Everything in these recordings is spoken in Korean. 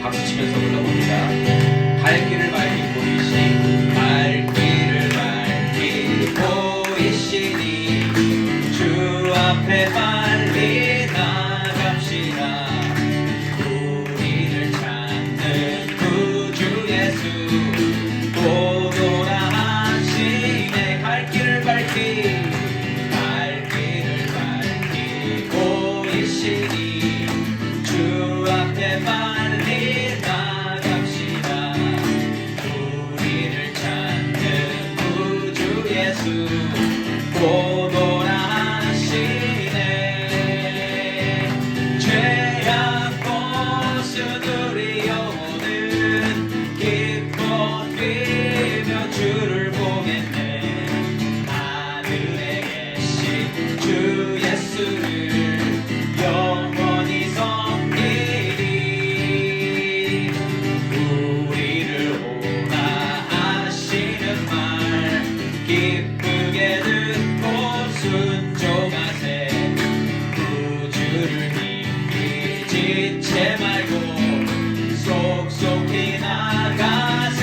박수치면서 불러봅니다. 갈 길을 밝히고 이시 갈 길을 밝히고 이시니 주 앞에 빨리 나갑시다. 우리를 찾는 구주 예수 또 돌아하시네. 갈 길을 밝히고 이시니 주 앞에 빨리 나갑시다. 우리를 찾는 구주 예수 곧 돌아하시네. 죄악 고수들이 오는 기뻐 뛰며 주를 보겠네. 하늘에 계신 주 예수를 영원히 섬기리. 우리를 오라 하시는 말 기쁘게 듣고 순종하세. 구주를 믿기 지체 말고 속속히 나가세.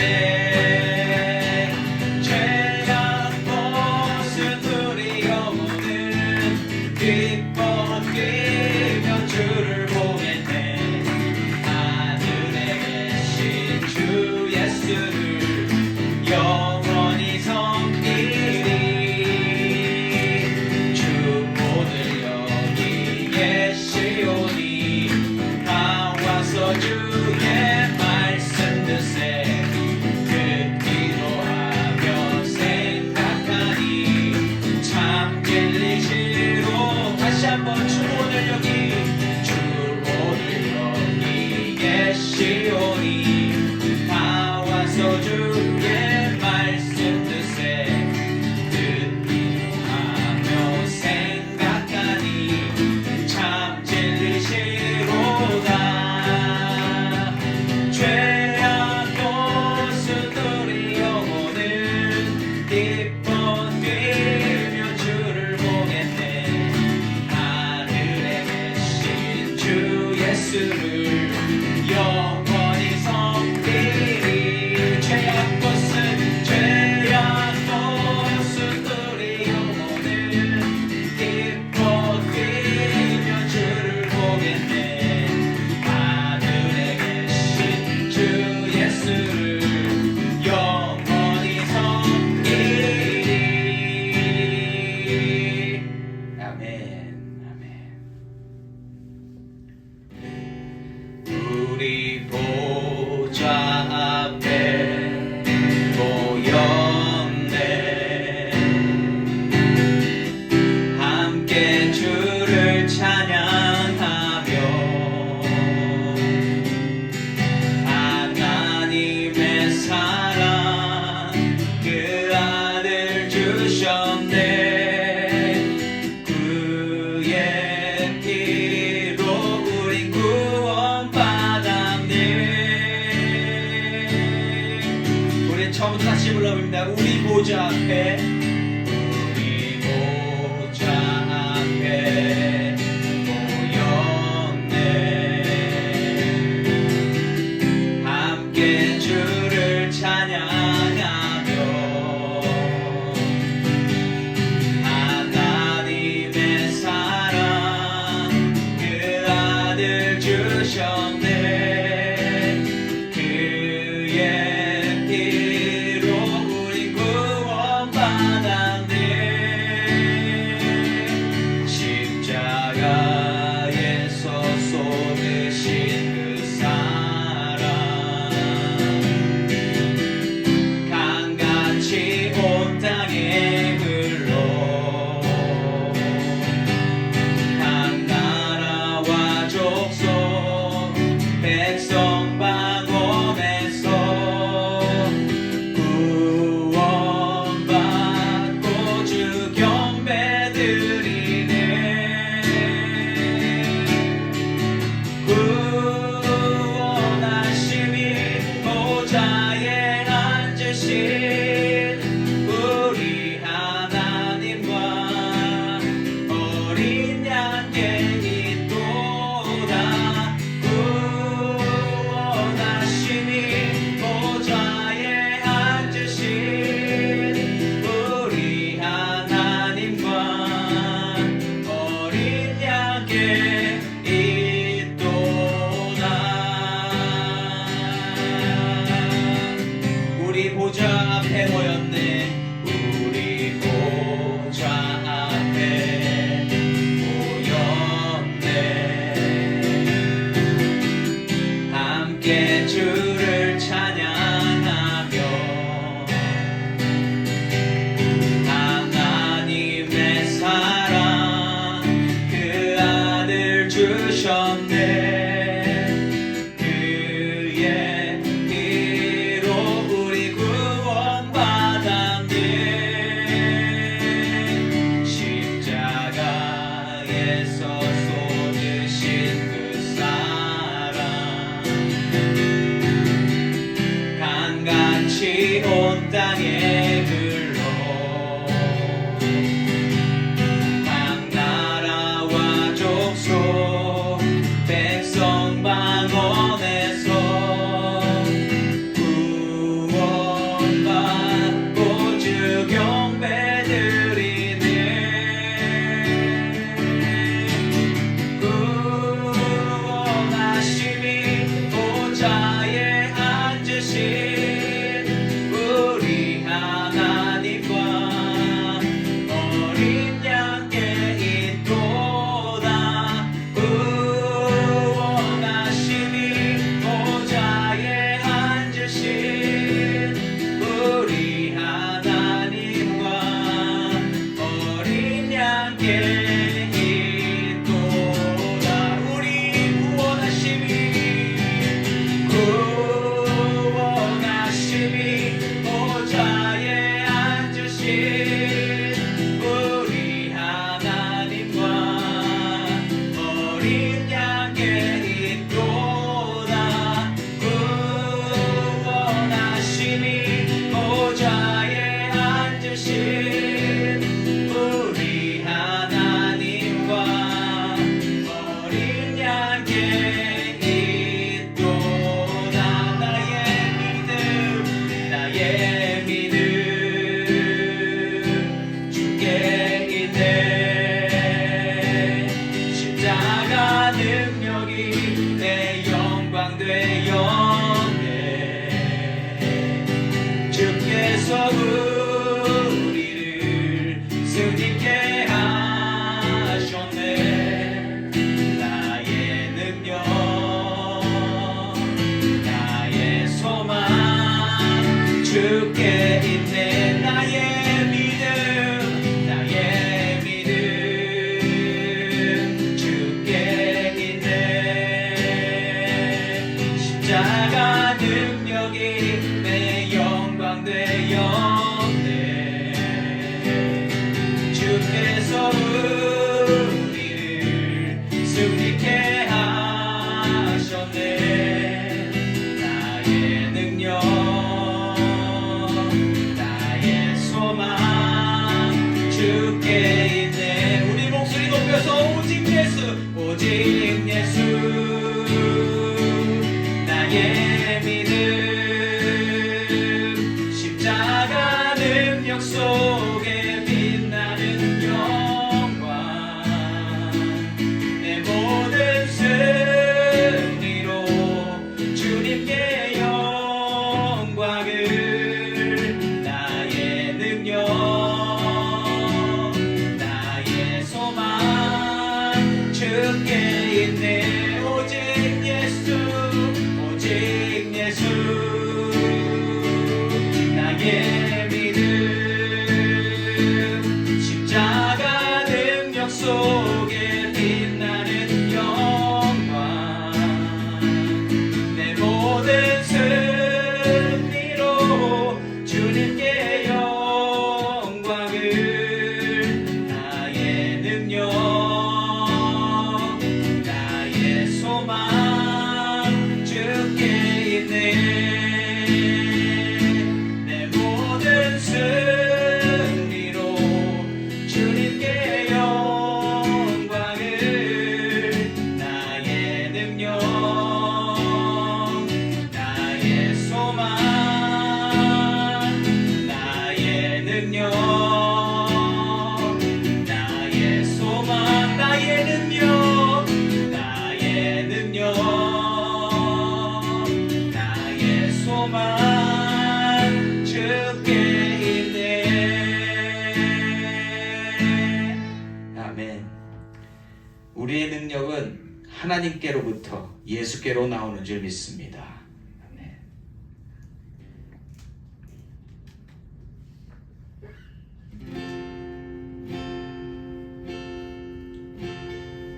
죄악 고수들이 오는 기뻐 뛰며 주를 보겠네. 하늘에 계신 주 예수를 영원히 섬기리. 주 오늘 여기 계시오니 다 와서 주의 말씀 듣세. 듣기로 하며 생각하니 참 진리시로. 다시 한번 주 오늘 여기 계시오니 다 와서 주의 말씀 듣세. 듣기로 하며 생각하니 참 진리시로다. 죄악 고수들이 영혼은 기뻐 뛰며 주를 보겠네. 하늘에 계신 주 예수를 영원히 섬기리. 죄악 고수들이 영혼은 기뻐 뛰며 주를 보겠네. 하늘에 계신 주 예수를 영원히 섬기리. 아멘. 우리 보좌 앞에 모였네. 함께 주를 찬양하며 하나님의 사랑 그 아들 주셨네. 그의 피로 우리 구원받았네. 우리 처음부터 다시 불러봅니다. 우리 보좌 앞에 모였네. 함께 주를 찬양하며 하나님의 사랑 그 아들 주셨네. 그의 피로 우리 구원받았네. 십자가에서 쏟으신 그 사랑 강같이 온 땅에 흘러 각 나라와 족속 백성 방언에서 구원받고 주 경배 드리네. 구원하심이 보좌에 앉으신 우리 하나님과 어린 양께 있도다. 땅에 흘러 각 나라와 족속 백성 방언에서 구원받고 주 경배드리네. 구원하심이 보좌에 앉으신 우리 하나님과 어린 양께 있도다. 구원하심이 보좌에 앉으신 우리 하나님과 어린 양께 있도다. 우리 구원하심이 보좌에 앉으신 우리 하나님과 어린 양께 있도다. 구원하심이 보좌에 앉으신 우리 하나님과 어린 양께 있도다. 나의 믿음 주께 있네. 십자가 능력이 내 영광 되었네. 주께서 우리를 승리케 하셨네. 나의 능력 나의 소망 주께 있네. 나의 믿음 주께 있네. 십자가 능력이 내 영광 되었네. 주께서 우리를 승리케 하셨네. 나의 능력 나의 소망 주께 있네. 우리 목소리 높여서 오직 예수 오직 예수. 나의 믿음 십자가 능력 속에 빛나는 영광 내 모든 승리로 주님께 영광을. 나의 능력 나의 소망 주께 있네. 오직 예수 오직 예수. 나의 믿음 십자가 능력 속에 빛나는 영광 내 모든 승리로 주님께 영광을. 나의 능력 나의 소망 주께 있네. 내 모든 승리로 주님께 영광을. 나의 능력 나의 소망 나의 능력 나의 소망 나의 능력 나의 능력 나의 소망 주께 있네. 아멘. 우리의 능력은 하나님께로부터 예수께로 나오는 줄 믿습니다. 아멘.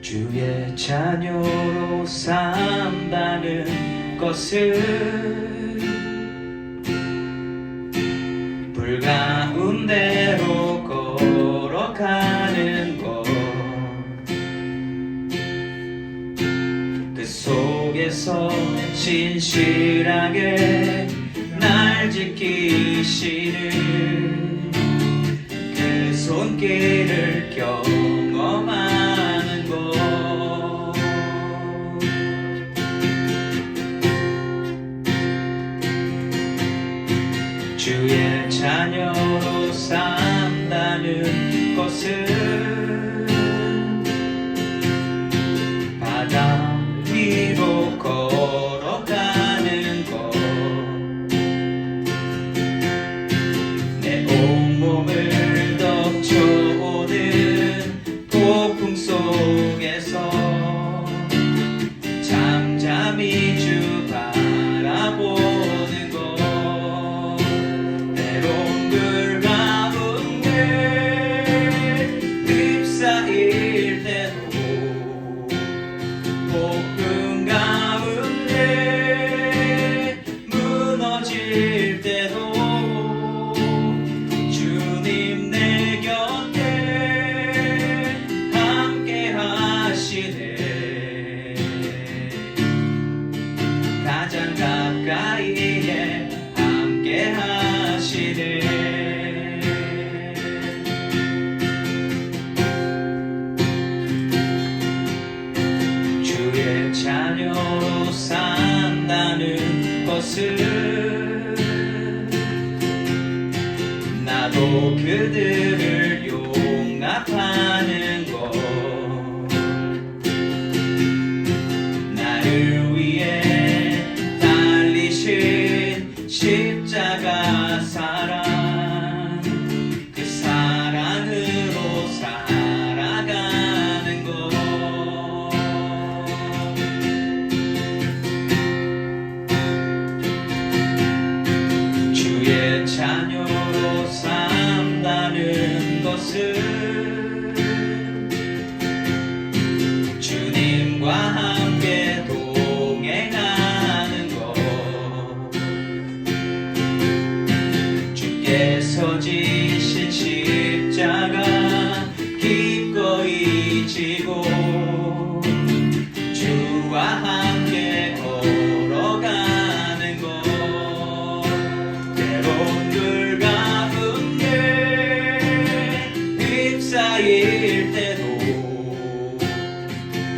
주의 자녀로 산다는 것을 불 가운데로 걸어가는 것, 그 속에서 신실하게 날 지키시는 그 손길을 경험하는 것. 주의 자녀로 산다는 것은 바다 위로 걸어가는 것. 내 온몸을 덮쳐오는 폭풍 속에서 잠잠히 주 바라보는 것. 때론 물 가운데 휩싸일 때도 폭풍 가운데 무너질 때도 주님 내 곁에 함께 하시네. 가장 가까이에 함께 하시네. 주의 자녀로 산다는 것은 나도 그들을 용납하는 것. 나를 위해 달리신 십자가 사랑, 그 사랑으로 살아가는 것. 주의 자녀로 산다는 것은 주님과 함께 동행하는 것. 주께서 지신 십자가 기꺼이 지고 주와 함께 걸어가는 것. 때론 물 가운데 휩싸일 때도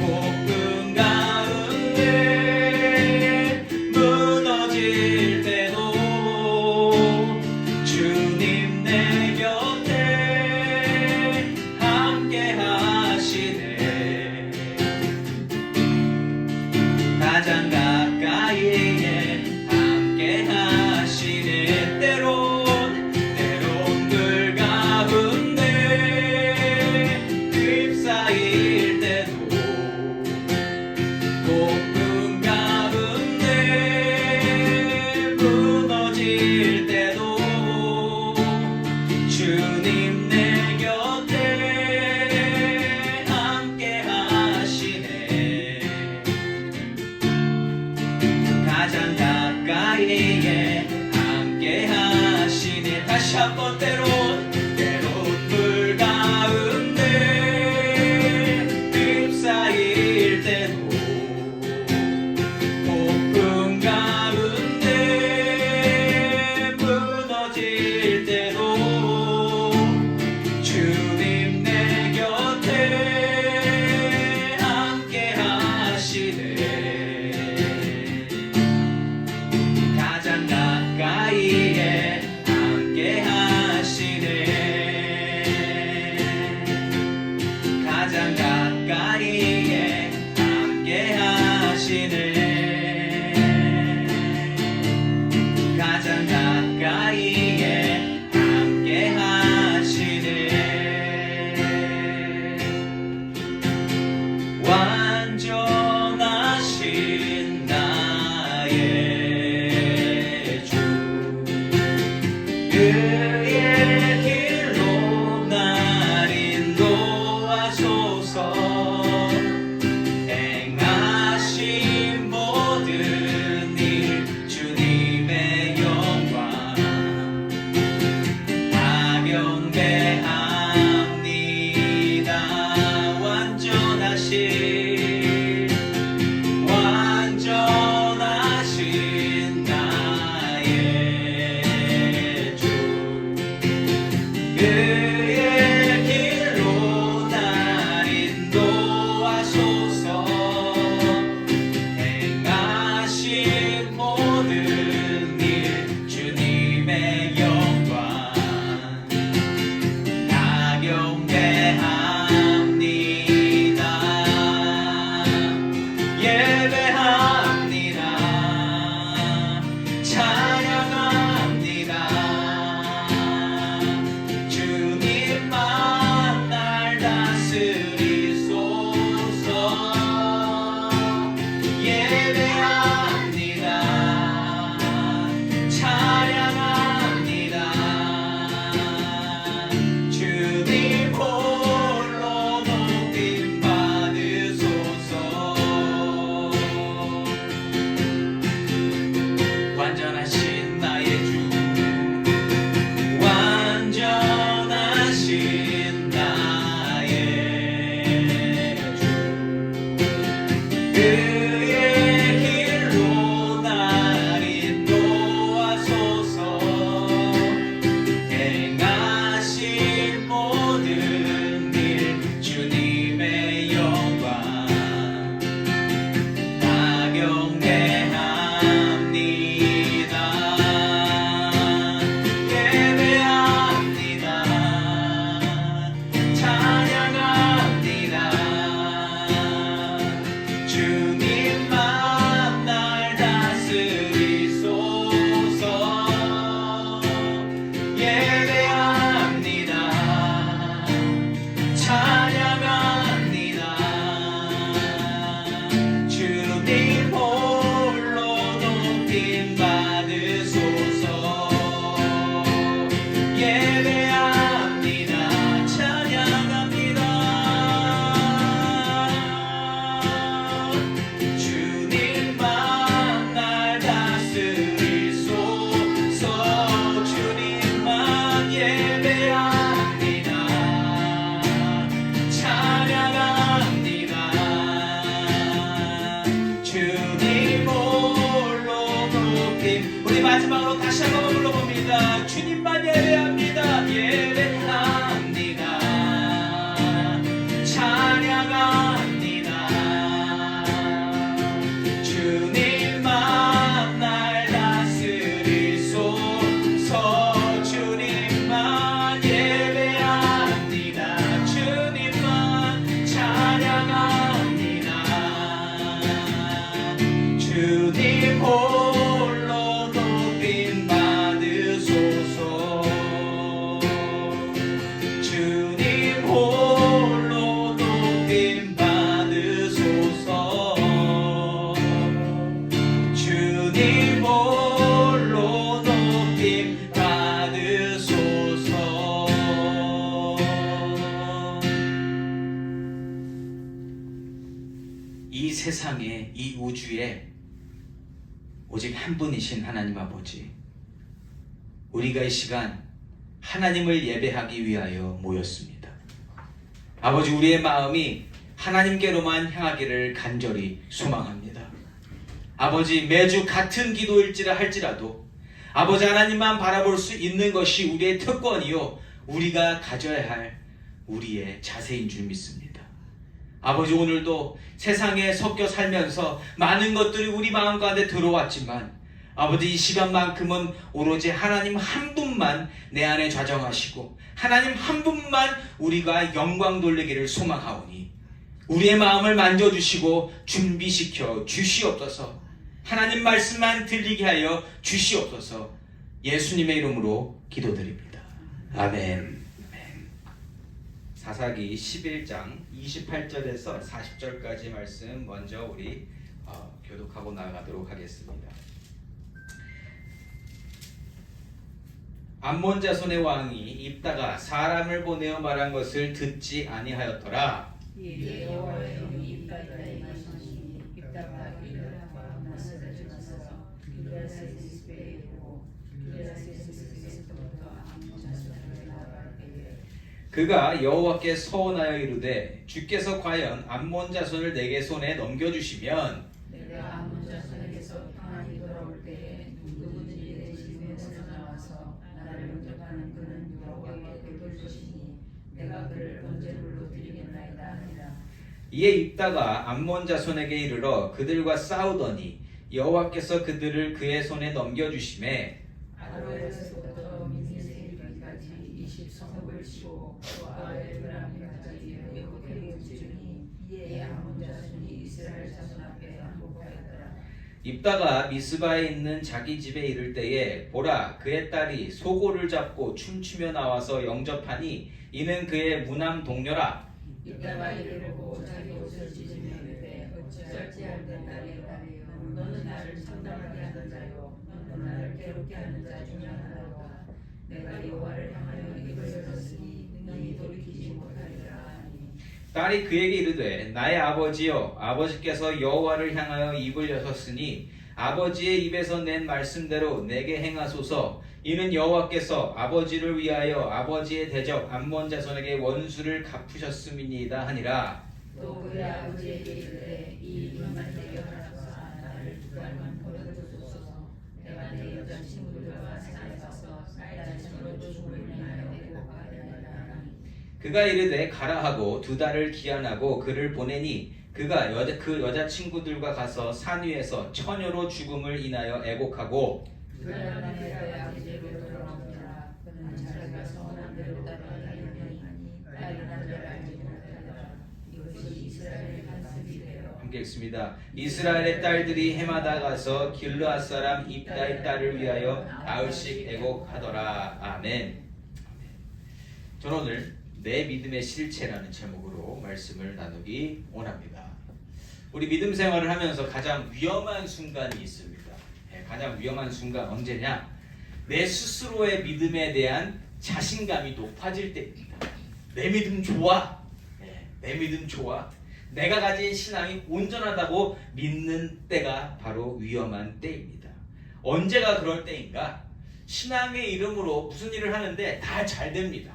폭풍 가운데 무너질 때도 주님 내 곁에 함께 하시네. 가장 가까이에 함께 하시네. 때론 물 가운데 휩싸일 때도 폭풍 가운데 무너질 때도 주님 내 곁에 함께 하시네. 가장 가까이에 함께 하시네. 다시 한번 때론 물 가운데 휩싸일 때도 폭풍 가운데 무너질 때도 주님 내 곁에 함께 하시네. 가장 가까이에 함께 하시네. 주님 홀로 높임 받으소서. 이 세상에, 이 우주에 오직 한 분이신 하나님 아버지, 우리가 이 시간 하나님을 예배하기 위하여 모였습니다. 아버지, 우리의 마음이 하나님께로만 향하기를 간절히 소망합니다. 아버지, 매주 같은 기도일지라 할지라도 아버지 하나님만 바라볼 수 있는 것이 우리의 특권이요 우리가 가져야 할 우리의 자세인 줄 믿습니다. 아버지, 오늘도 세상에 섞여 살면서 많은 것들이 우리 마음 가운데 들어왔지만 아버지, 이 시간만큼은 오로지 하나님 한 분만 내 안에 좌정하시고 하나님 한 분만 우리가 영광 돌리기를 소망하오니 우리의 마음을 만져주시고 준비시켜 주시옵소서. 하나님 말씀만 들리게 하여 주시옵소서. 예수님의 이름으로 기도드립니다. 아멘. 사사기 11장 28절에서 40절까지 말씀 먼저 우리 교독하고 나아가도록 하겠습니다. 암몬 자손의 왕이 입다가 사람을 보내어 말한 것을 듣지 아니하였더라. 여호와의 영이 입다에 임하시니 입다가 길르앗과 나사렛에 가서 길르앗의 집에 이르고 길르앗의 집에서부터 암몬 자손을 나아갈 때에 그가 여호와께 서원하여 이르되 주께서 과연 암몬 자손을 내게 손에 넘겨주시면 내가 암몬 자손에게서 평안히 돌아올 때에 누구든지 내 집에서 나와서 나를 영접하는 그는 여호와께 돌 것이니 내가 그를 번제물로 드리겠나이다 하니라. 이에 입다가 암몬 자손에게 이르러 그들과 싸우더니 여호와께서 그들을 그의 손에 넘겨주시매 아로에서부터 미니세 이르기까지 20성읍을 치고 또 아벨그람까지 애곡해 주니 이에 암몬 자손이 이스라엘 자손 앞에 항복하였더라. 입다가 미스바에 있는 자기 집에 이를 때에 보라, 그의 딸이 소고를 잡고 춤추며 나와서 영접하니 이는 그의 무남 동료라. 입다가 이르고 자기 옷을 찢으며 이르되 어찌할지 알되 딸이여 너는 나를 상담하게 하는 자요 너는 나를 괴롭게 하는 자 중에 하나로다. 내가 여호와를 향하여 입을 열었으니 능히 돌이키지 못하리라 하니 딸이 그에게 이르되 나의 아버지여, 아버지께서 여호와를 향하여 입을 여셨으니 아버지의 입에서 낸 말씀대로 내게 행하소서. 이는 여호와께서 아버지를 위하여 아버지의 대적 암몬 자손에게 원수를 갚으셨음이니이다 하니라. 또 그의 아버지에게 이르되 이 일만 내게 하소서. 나를 두 달만 버려두소서. 내가 내 여자 친구들과 산에 가서 나의 손으로 죽음을 인하여 애곡하리라 하니 그가 이르되 가라 하고 두 달을 기한하고 그를 보내니 그가 그 여자 친구들과 가서 산 위에서 처녀로 죽음을 인하여 애곡하고 그러나 그의 아버지에게 돌아오니라. 그는 자기가 서원한 대로 따라가려니 딸이 나를 알지 못하더라. 이것이 이스라엘의 반석이 되어 함께 읽습니다. 이스라엘의 딸들이 해마다 가서 길르앗 사람 입다의 딸을 위하여 가을씩 애곡하더라. 아멘. 저는 오늘 내 믿음의 실체라는 제목으로 말씀을 나누기 원합니다. 우리 믿음 생활을 하면서 가장 위험한 순간이 있습니다. 가장 위험한 순간 언제냐? 내 스스로의 믿음에 대한 자신감이 높아질 때입니다. 내 믿음 좋아. 내 믿음 좋아. 내가 가진 신앙이 온전하다고 믿는 때가 바로 위험한 때입니다. 언제가 그럴 때인가? 신앙의 이름으로 무슨 일을 하는데 다 잘 됩니다.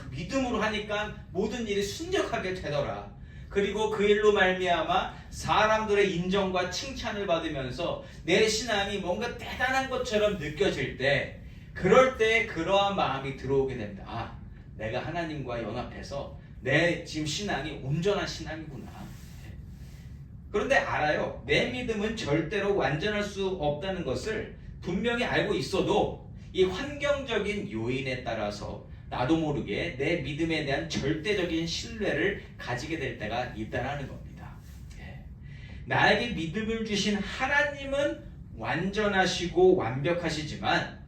믿음으로 하니까 모든 일이 순적하게 되더라. 그리고 그 일로 말미암아 사람들의 인정과 칭찬을 받으면서 내 신앙이 뭔가 대단한 것처럼 느껴질 때, 그럴 때 그러한 마음이 들어오게 됩니다. 아, 내가 하나님과 연합해서 내 지금 신앙이 온전한 신앙이구나. 그런데 알아요. 내 믿음은 절대로 완전할 수 없다는 것을 분명히 알고 있어도 이 환경적인 요인에 따라서 나도 모르게 내 믿음에 대한 절대적인 신뢰를 가지게 될 때가 있다는 겁니다. 나에게 믿음을 주신 하나님은 완전하시고 완벽하시지만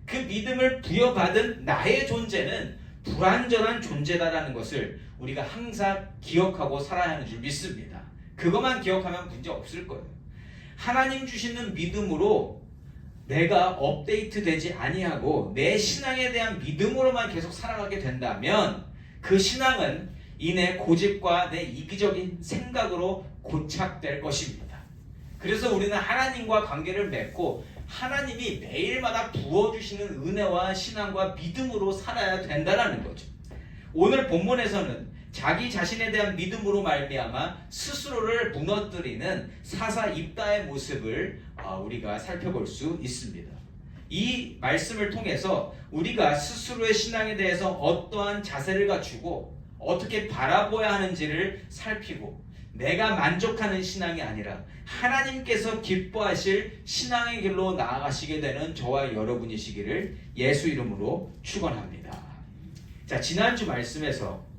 그 믿음을 부여받은 나의 존재는 불완전한 존재다라는 것을 우리가 항상 기억하고 살아야 하는 줄 믿습니다. 그것만 기억하면 문제 없을 거예요. 하나님 주시는 믿음으로 내가 업데이트 되지 아니하고 내 신앙에 대한 믿음으로만 계속 살아가게 된다면 그 신앙은 이내 고집과 내 이기적인 생각으로 고착될 것입니다. 그래서 우리는 하나님과 관계를 맺고 하나님이 매일마다 부어주시는 은혜와 신앙과 믿음으로 살아야 된다는 거죠. 오늘 본문에서는 자기 자신에 대한 믿음으로 말미암아 스스로를 무너뜨리는 사사 입다의 모습을 우리가 살펴볼 수 있습니다. 이 말씀을 통해서 우리가 스스로의 신앙에 대해서 어떠한 자세를 갖추고 어떻게 바라보아야 하는지를 살피고 내가 만족하는 신앙이 아니라 하나님께서 기뻐하실 신앙의 길로 나아가시게 되는 저와 여러분이시기를 예수 이름으로 축원합니다. 자, 지난주 말씀에서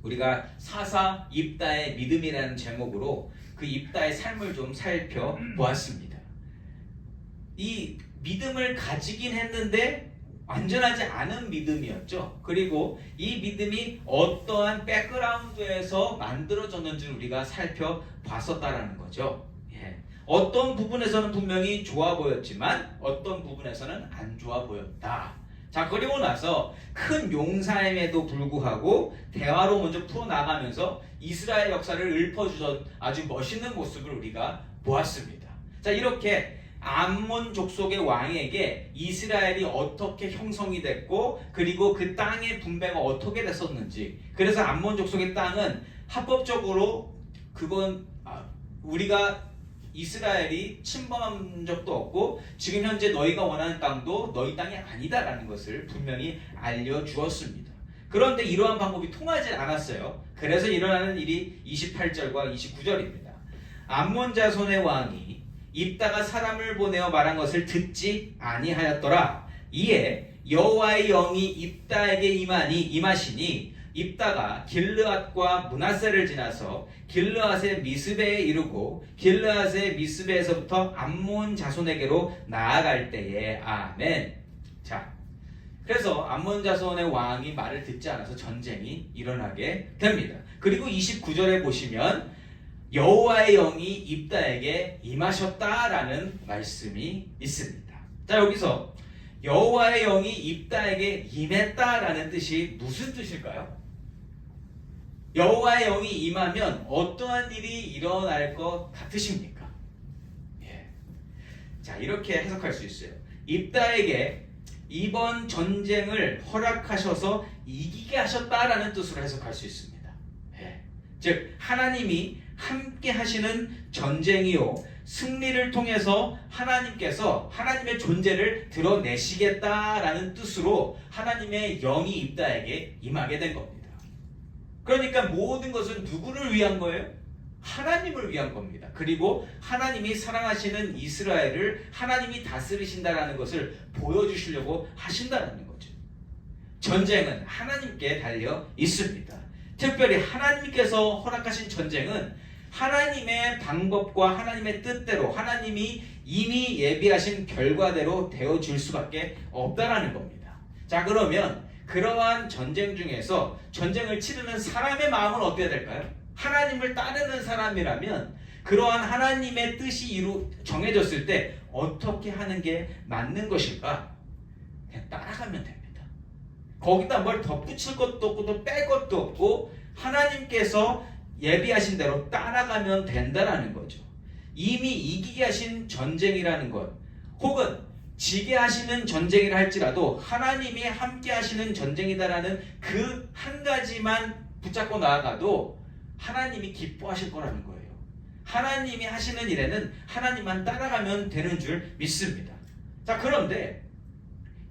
우리가 사사 입다의 믿음이라는 제목으로 그 입다의 삶을 좀 살펴보았습니다. 이 믿음을 가지긴 했는데 완전하지 않은 믿음이었죠. 그리고 이 믿음이 어떠한 백그라운드에서 만들어졌는지를 우리가 살펴봤었다라는 거죠. 어떤 부분에서는 분명히 좋아 보였지만 어떤 부분에서는 안 좋아 보였다. 자, 그리고 나서 큰 용사임에도 불구하고 대화로 먼저 풀어나가면서 이스라엘 역사를 읊어주던 아주 멋있는 모습을 우리가 보았습니다. 자, 이렇게 암몬 족속의 왕에게 이스라엘이 어떻게 형성이 됐고 그리고 그 땅의 분배가 어떻게 됐었는지, 그래서 암몬 족속의 땅은 합법적으로 그건 우리가 이스라엘이 침범한 적도 없고 지금 현재 너희가 원하는 땅도 너희 땅이 아니다라는 것을 분명히 알려주었습니다. 그런데 이러한 방법이 통하지 않았어요. 그래서 일어나는 일이 28절과 29절입니다. 암몬 자손의 왕이 입다가 사람을 보내어 말한 것을 듣지 아니하였더라. 이에 여호와의 영이 입다에게 임하시니 입다가 길르앗과 므낫세를 지나서 길르앗의 미스베에 이르고 길르앗의 미스베에서부터 암몬 자손에게로 나아갈 때에 아멘. 자, 그래서 암몬 자손의 왕이 말을 듣지 않아서 전쟁이 일어나게 됩니다. 그리고 29절에 보시면 여호와의 영이 입다에게 임하셨다라는 말씀이 있습니다. 자, 여기서 여호와의 영이 입다에게 임했다라는 뜻이 무슨 뜻일까요? 여호와의 영이 임하면 어떠한 일이 일어날 것 같으십니까? 자, 이렇게 해석할 수 있어요. 입다에게 이번 전쟁을 허락하셔서 이기게 하셨다라는 뜻으로 해석할 수 있습니다. 즉 하나님이 함께 하시는 전쟁이요, 승리를 통해서 하나님께서 하나님의 존재를 드러내시겠다라는 뜻으로 하나님의 영이 입다에게 임하게 된 겁니다. 그러니까 모든 것은 누구를 위한 거예요? 하나님을 위한 겁니다. 그리고 하나님이 사랑하시는 이스라엘을 하나님이 다스리신다라는 것을 보여주시려고 하신다는 거죠. 전쟁은 하나님께 달려 있습니다. 특별히 하나님께서 허락하신 전쟁은 하나님의 방법과 하나님의 뜻대로 하나님이 이미 예비하신 결과대로 되어질 수밖에 없다라는 겁니다. 자, 그러면 그러한 전쟁 중에서 전쟁을 치르는 사람의 마음은 어때야 될까요? 하나님을 따르는 사람이라면 그러한 하나님의 뜻이 정해졌을 때 어떻게 하는 게 맞는 것일까? 그냥 따라가면 됩니다. 거기다 뭘 덧붙일 것도 없고 또 뺄 것도 없고 하나님께서 예비하신 대로 따라가면 된다라는 거죠. 이미 이기게 하신 전쟁이라는 것, 혹은 지게 하시는 전쟁이라 할지라도 하나님이 함께 하시는 전쟁이다라는 그 한 가지만 붙잡고 나아가도 하나님이 기뻐하실 거라는 거예요. 하나님이 하시는 일에는 하나님만 따라가면 되는 줄 믿습니다. 자, 그런데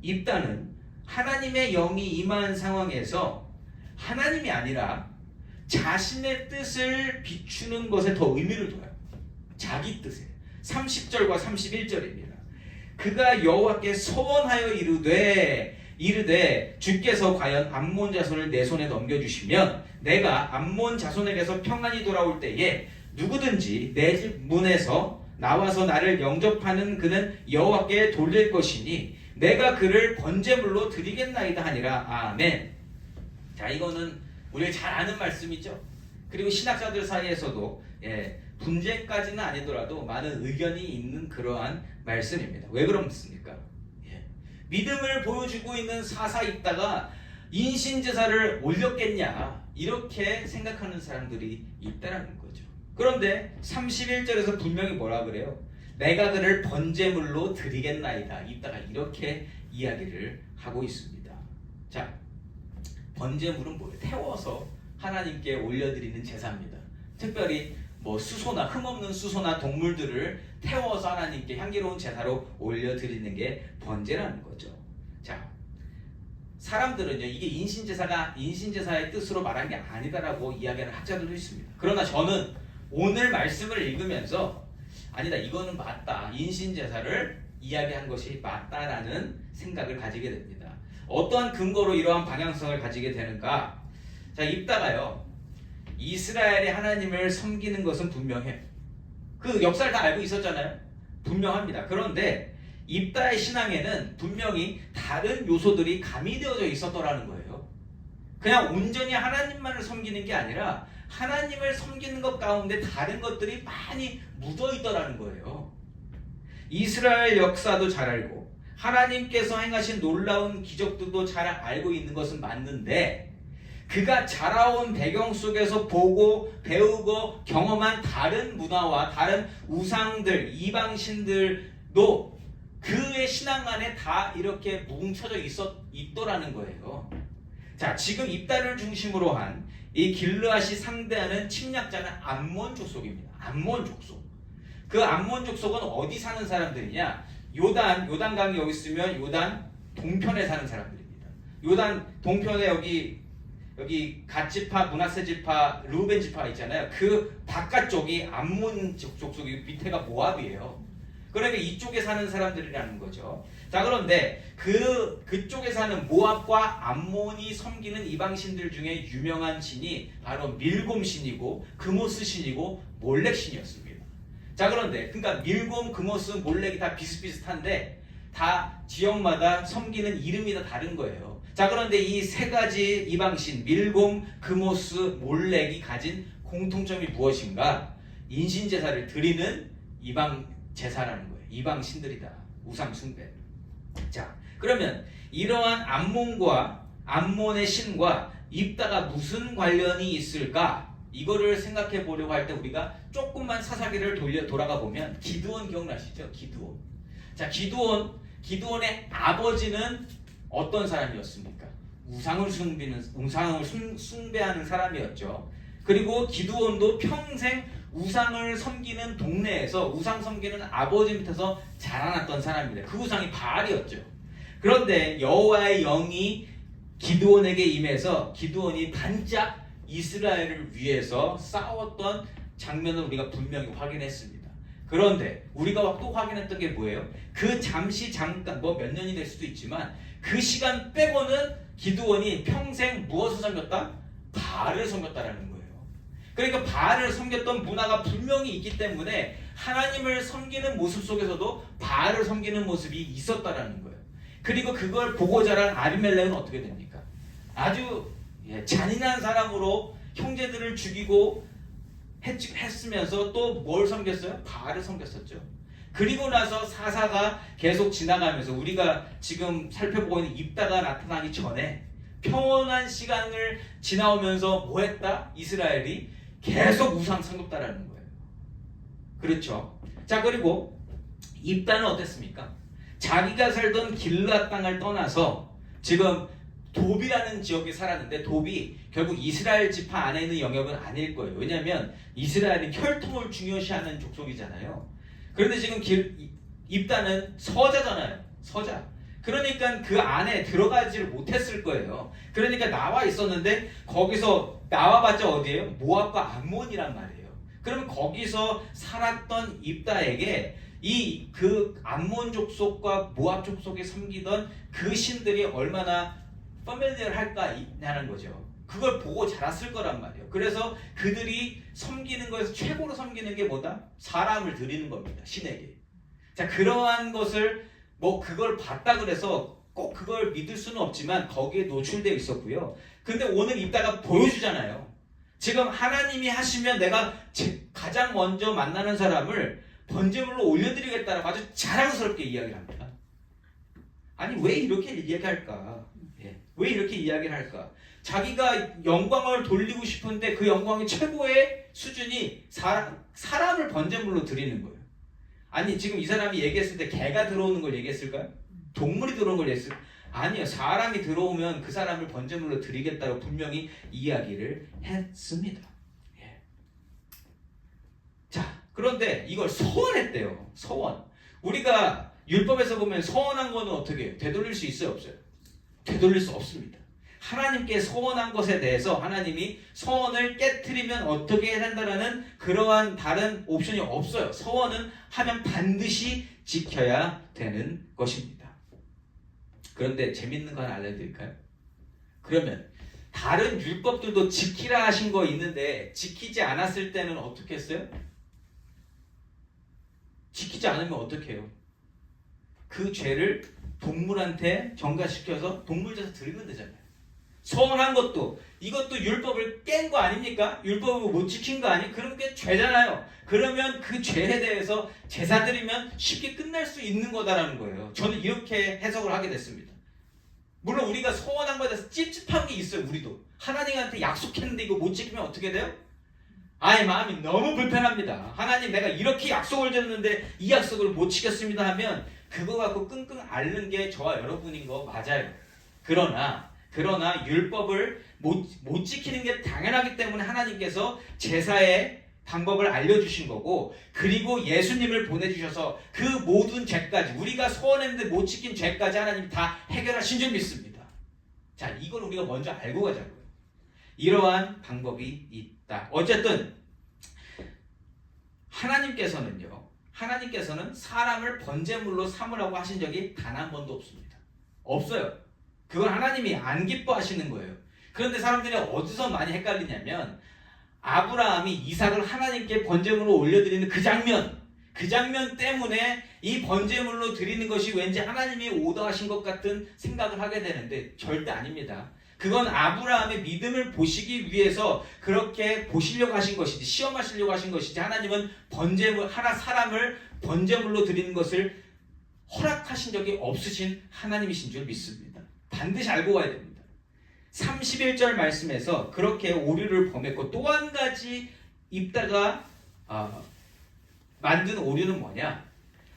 입다는 하나님의 영이 임한 상황에서 하나님이 아니라 자신의 뜻을 비추는 것에 더 의미를 둬요. 자기 뜻에. 30절과 31절입니다. 그가 여호와께 소원하여 이르되 주께서 과연 암몬 자손을 내 손에 넘겨주시면 내가 암몬 자손에게서 평안히 돌아올 때에 누구든지 내 집 문에서 나와서 나를 영접하는 그는 여호와께 돌릴 것이니 내가 그를 번제물로 드리겠나이다 하니라. 아멘. 자, 이거는 우리가 잘 아는 말씀이죠. 그리고 신학자들 사이에서도 분쟁까지는 아니더라도 많은 의견이 있는 그러한 말씀입니다. 왜 그렇습니까? 믿음을 보여주고 있는 사사 입다가 인신제사를 올렸겠냐 이렇게 생각하는 사람들이 있다는 거죠. 그런데 31절에서 분명히 뭐라 그래요? 내가 그를 번제물로 드리겠나이다. 입다가 이렇게 이야기를 하고 있습니다. 자, 번제물은 뭐예요? 태워서 하나님께 올려드리는 제사입니다. 특별히 뭐 수소나 흠없는 수소나 동물들을 태워서 하나님께 향기로운 제사로 올려드리는 게 번제라는 거죠. 자, 사람들은요 이게 인신제사의 뜻으로 말한 게 아니다라고 이야기하는 학자들도 있습니다. 그러나 저는 오늘 말씀을 읽으면서 아니다 이거는 맞다 인신제사를 이야기한 것이 맞다라는 생각을 가지게 됩니다. 어떠한 근거로 이러한 방향성을 가지게 되는가? 자, 입다가요 이스라엘의 하나님을 섬기는 것은 분명해. 그 역사를 다 알고 있었잖아요. 분명합니다. 그런데 입다의 신앙에는 분명히 다른 요소들이 가미되어져 있었더라는 거예요. 그냥 온전히 하나님만을 섬기는 게 아니라 하나님을 섬기는 것 가운데 다른 것들이 많이 묻어 있더라는 거예요. 이스라엘 역사도 잘 알고 하나님께서 행하신 놀라운 기적들도 잘 알고 있는 것은 맞는데 그가 자라온 배경 속에서 보고 배우고 경험한 다른 문화와 다른 우상들, 이방신들도 그의 신앙 안에 다 이렇게 뭉쳐져 있더라는 거예요. 자, 지금 입다를 중심으로 한 이 길르앗이 상대하는 침략자는 암몬 족속입니다. 암몬 족속. 그 암몬 족속은 어디 사는 사람들이냐? 요단강이 여기 있으면 요단 동편에 사는 사람들입니다. 요단 동편에 여기 갓지파, 므낫세 지파, 르우벤 지파 있잖아요. 그 바깥쪽이 암몬 족속이 밑에가 모압이에요. 그러니까 이쪽에 사는 사람들이라는 거죠. 자, 그런데 그쪽에 사는 모압과 암몬이 섬기는 이방신들 중에 유명한 신이 바로 밀곰 신이고 그모스 신이고 몰렉 신이었습니다. 자, 그런데 그러니까 밀곰, 그모스, 몰렉이 다 비슷비슷한데 다 지역마다 섬기는 이름이 다 다른 거예요. 자, 그런데 이 세 가지 이방신 밀곰, 그모스, 몰렉이 가진 공통점이 무엇인가? 인신제사를 드리는 이방 제사라는 거예요. 이방 신들이다. 우상 숭배. 자, 그러면 이러한 암몬의 신과 입다가 무슨 관련이 있을까? 이거를 생각해 보려고 할 때 우리가 조금만 사사기를 돌아가 보면 기드온 기억나시죠? 기드온. 자, 기드온의 아버지는 어떤 사람이었습니까? 우상을 숭배하는 사람이었죠. 그리고 기드온도 평생 우상을 섬기는 동네에서 우상 섬기는 아버지 밑에서 자라났던 사람입니다. 그 우상이 바알이었죠. 그런데 여호와의 영이 기드온에게 임해서 기드온이 반짝 이스라엘을 위해서 싸웠던 장면을 우리가 분명히 확인했습니다. 그런데 우리가 또 확인했던 게 뭐예요? 그 잠깐 몇 년이 될 수도 있지만 그 시간 빼고는 기드온이 평생 무엇을 섬겼다? 바알을 섬겼다라는 거예요. 그러니까 바알을 섬겼던 문화가 분명히 있기 때문에 하나님을 섬기는 모습 속에서도 바알을 섬기는 모습이 있었다라는 거예요. 그리고 그걸 보고 자란 아비멜렉은 어떻게 됩니까? 아주 잔인한 사람으로 형제들을 죽이고 했으면서 또 뭘 섬겼어요? 바알을 섬겼었죠. 그리고 나서 사사가 계속 지나가면서 우리가 지금 살펴보고 있는 입다가 나타나기 전에 평온한 시간을 지나오면서 뭐 했다? 이스라엘이 계속 우상 섬겼다라는 거예요. 그렇죠? 자, 그리고 입다는 어땠습니까? 자기가 살던 길르앗 땅을 떠나서 지금 돕이라는 지역에 살았는데 돕이 결국 이스라엘 지파 안에 있는 영역은 아닐 거예요. 왜냐하면 이스라엘이 혈통을 중요시하는 족속이잖아요. 그런데 지금 입다는 서자잖아요. 서자. 그러니까 그 안에 들어가지를 못했을 거예요. 그러니까 나와 있었는데 거기서 나와봤자 어디예요? 모압과 암몬이란 말이에요. 그러면 거기서 살았던 입다에게 그 암몬 족속과 모압 족속에 섬기던 그 신들이 얼마나 패밀리얼할까냐는 거죠. 그걸 보고 자랐을 거란 말이에요. 그래서 그들이 섬기는 거에서 최고로 섬기는 게 뭐다? 사람을 드리는 겁니다. 신에게. 자, 그러한 것을 그걸 봤다 그래서 꼭 그걸 믿을 수는 없지만 거기에 노출되어 있었고요. 근데 오늘 입다가 보여주잖아요. 지금 하나님이 하시면 내가 가장 먼저 만나는 사람을 번제물로 올려드리겠다라고 아주 자랑스럽게 이야기를 합니다. 아니 왜 이렇게 이야기할까? 왜 이렇게 이야기를 할까? 자기가 영광을 돌리고 싶은데 그 영광의 최고의 수준이 사람을 번제물로 드리는 거예요. 아니 지금 이 사람이 얘기했을 때 개가 들어오는 걸 얘기했을까요? 동물이 들어오는 걸 얘기했을까요? 아니요. 사람이 들어오면 그 사람을 번제물로 드리겠다고 분명히 이야기를 했습니다. 자, 그런데 이걸 서원했대요. 서원. 우리가 율법에서 보면 서원한 거는 어떻게 해요? 되돌릴 수 있어요? 없어요? 되돌릴 수 없습니다. 하나님께 서원한 것에 대해서 하나님이 서원을 깨트리면 어떻게 해야 된다라는 그러한 다른 옵션이 없어요. 서원은 하면 반드시 지켜야 되는 것입니다. 그런데 재밌는 거 하나 알려드릴까요? 그러면 다른 율법들도 지키라 하신 거 있는데 지키지 않았을 때는 어떻게 했어요? 지키지 않으면 어떻게 해요? 그 죄를 동물한테 전가시켜서 동물제사 드리면 되잖아요. 서원한 것도 이것도 율법을 깬 거 아닙니까? 율법을 못 지킨 거 아니? 그럼 그게 죄잖아요. 그러면 그 죄에 대해서 제사 드리면 쉽게 끝날 수 있는 거다라는 거예요. 저는 이렇게 해석을 하게 됐습니다. 물론 우리가 서원한 거에 대해서 찝찝한 게 있어요. 우리도 하나님한테 약속했는데 이거 못 지키면 어떻게 돼요? 마음이 너무 불편합니다. 하나님 내가 이렇게 약속을 줬는데 이 약속을 못 지켰습니다 하면 그거 갖고 끙끙 앓는 게 저와 여러분인 거 맞아요. 그러나 율법을 못 지키는 게 당연하기 때문에 하나님께서 제사의 방법을 알려주신 거고, 그리고 예수님을 보내주셔서 그 모든 죄까지, 우리가 소원했는데 못 지킨 죄까지 하나님이 다 해결하신 줄 믿습니다. 자, 이걸 우리가 먼저 알고 가자고요. 이러한 방법이 있다. 어쨌든 하나님께서는 사람을 번제물로 삼으라고 하신 적이 단 한 번도 없습니다. 없어요. 그건 하나님이 안 기뻐하시는 거예요. 그런데 사람들이 어디서 많이 헷갈리냐면 아브라함이 이삭을 하나님께 번제물로 올려드리는 그 장면 때문에 이 번제물로 드리는 것이 왠지 하나님이 오더하신 것 같은 생각을 하게 되는데 절대 아닙니다. 그건 아브라함의 믿음을 보시기 위해서 그렇게 보시려고 하신 것이지, 시험하시려고 하신 것이지, 하나님은 사람을 번제물로 드리는 것을 허락하신 적이 없으신 하나님이신 줄 믿습니다. 반드시 알고 가야 됩니다. 31절 말씀에서 그렇게 오류를 범했고, 또 한 가지 입다가 만든 오류는 뭐냐?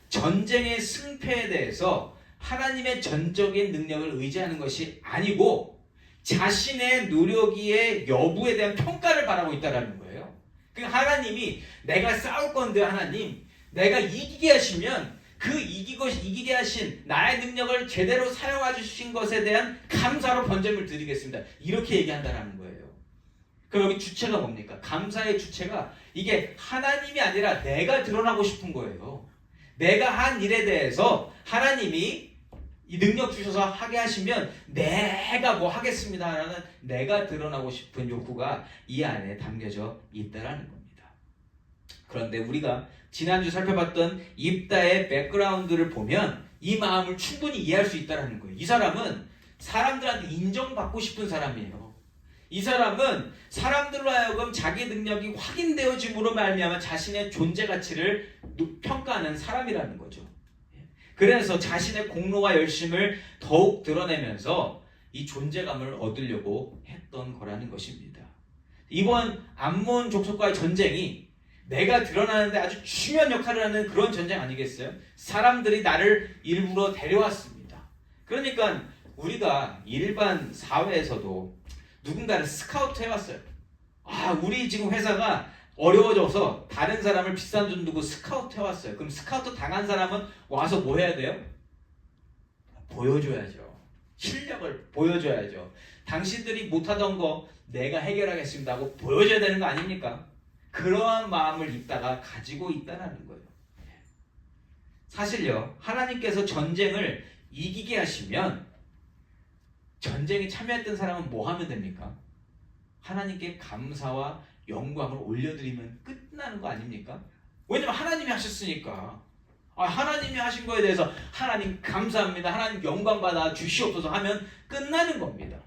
전쟁의 승패에 대해서 하나님의 전적인 능력을 의지하는 것이 아니고 자신의 노력의 여부에 대한 평가를 바라고 있다는 거예요. 그러니까 하나님이 내가 싸울 건데 하나님 내가 이기게 하시면 그 이기게 하신 나의 능력을 제대로 사용해 주신 것에 대한 감사로 번제물 드리겠습니다. 이렇게 얘기한다는 거예요. 그럼 여기 주체가 뭡니까? 감사의 주체가 이게 하나님이 아니라 내가 드러나고 싶은 거예요. 내가 한 일에 대해서 하나님이 이 능력 주셔서 하게 하시면 내가 뭐 하겠습니다라는 내가 드러나고 싶은 욕구가 이 안에 담겨져 있다라는 겁니다. 그런데 우리가 지난주 살펴봤던 입다의 백그라운드를 보면 이 마음을 충분히 이해할 수 있다는 거예요. 이 사람은 사람들한테 인정받고 싶은 사람이에요. 이 사람은 사람들로 하여금 자기 능력이 확인되어짐으로 말미암아 자신의 존재 가치를 평가하는 사람이라는 거죠. 그래서 자신의 공로와 열심을 더욱 드러내면서 이 존재감을 얻으려고 했던 거라는 것입니다. 이번 암몬 족속과의 전쟁이 내가 드러나는데 아주 중요한 역할을 하는 그런 전쟁 아니겠어요? 사람들이 나를 일부러 데려왔습니다. 그러니까 우리가 일반 사회에서도 누군가를 스카우트 해왔어요. 우리 지금 회사가 어려워져서 다른 사람을 비싼 돈 두고 스카우트 해왔어요. 그럼 스카우트 당한 사람은 와서 뭐 해야 돼요? 보여줘야죠. 실력을 보여줘야죠. 당신들이 못하던 거 내가 해결하겠습니다 하고 보여줘야 되는 거 아닙니까? 그러한 마음을 입다가 가지고 있다는 거예요. 사실요, 하나님께서 전쟁을 이기게 하시면 전쟁에 참여했던 사람은 뭐 하면 됩니까? 하나님께 감사와 영광을 올려드리면 끝나는 거 아닙니까? 왜냐면 하나님이 하셨으니까. 하나님이 하신 거에 대해서 하나님 감사합니다, 하나님 영광 받아 주시옵소서 하면 끝나는 겁니다.